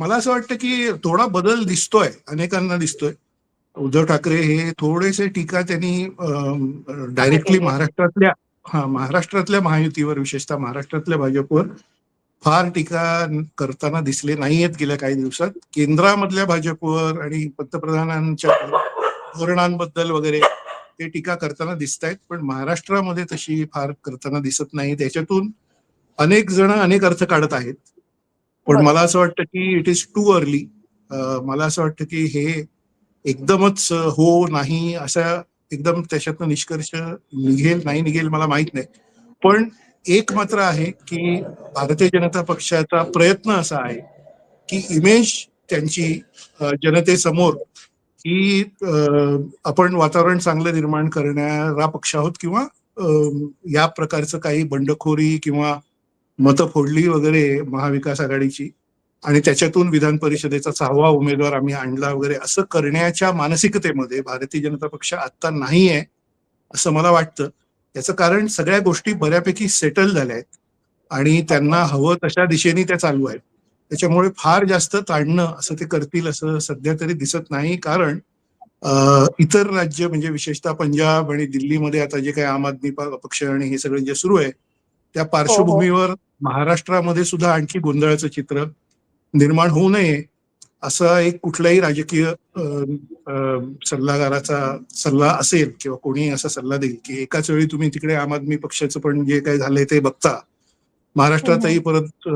मला असं वाटतं की थोडा बदल दिसतोय, अनेकांना दिसतोय. उद्धव ठाकरे हे थोडेसे टीका त्यांनी आता डायरेक्टली केली आहे. महाराष्ट्रातल्या महायुतीवर, विशेषतः महाराष्ट्रातल्या भाजपवर फार टीका करताना दिसले नाहीयेत गेल्या काही दिवसात. केंद्रामधल्या भाजपवर आणि पंतप्रधानांच्या धोरणांबद्दल वगैरे ते टीका करताना दिसत आहेत, पण महाराष्ट्रामध्ये तशी फार करताना दिसत नाही. त्याच्यातून अनेक जण अनेक अर्थ काढत आहेत, पण मला बरोबर. असं वाटतं की इट इज टू अर्ली. मला असं वाटतं की हे एकदमच हो नाही असा एकदम त्याच्यातनं निष्कर्ष निघेल नाही निघेल मला माहित नाही. पण एक मात्र आहे की भारतीय जनता पक्षाचा प्रयत्न असा आहे की इमेज त्यांची जनतेसमोर ही आपण वातावरण चांगलं निर्माण करणारा पक्ष आहोत, किंवा या प्रकारचं काही बंडखोरी किंवा मतं फोडली वगैरे महाविकास आघाडीची आणि त्याच्यातून विधान परिषदेचा 6वा उमेदवार आम्ही आणला वगैरे असं करण्याच्या मानसिकतेमध्ये भारतीय जनता पक्ष आता नाही आहे असं मला वाटतं. याचं कारण सगळ्या गोष्टी बऱ्यापैकी सेटल झाल्या आहेत आणि ओके. त्यांना हवं तशा दिशेने त्या चालू आहेत. त्याच्यामुळे फार जास्त ताणणं असं ते करतील असं सध्या तरी दिसत नाही. कारण इतर राज्य म्हणजे विशेषतः पंजाब आणि दिल्लीमध्ये आता जे काही आम आदमी पक्ष आणि हे सगळं जे सुरू आहे त्या हो हो. पार्श्वभूमीवर महाराष्ट्रामध्ये सुद्धा आणखी गोंधळाचं चित्र निर्माण होऊ नये असा एक कुठल्याही राजकीय सल्लागाराचा सल्ला असेल किंवा कोणी असा सल्ला देईल की एकाच वेळी तुम्ही तिकडे आम आदमी पक्षाचं पण जे काही झालंय ते बघता, महाराष्ट्रातही परत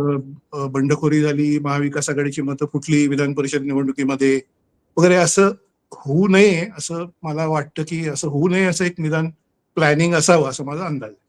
बंडखोरी झाली, महाविकास आघाडीची मतं फुटली विधान परिषद निवडणुकीमध्ये वगैरे, असं होऊ नये असं मला वाटतं की असं होऊ नये असं एक निदान प्लॅनिंग असावं असं माझा अंदाज आहे.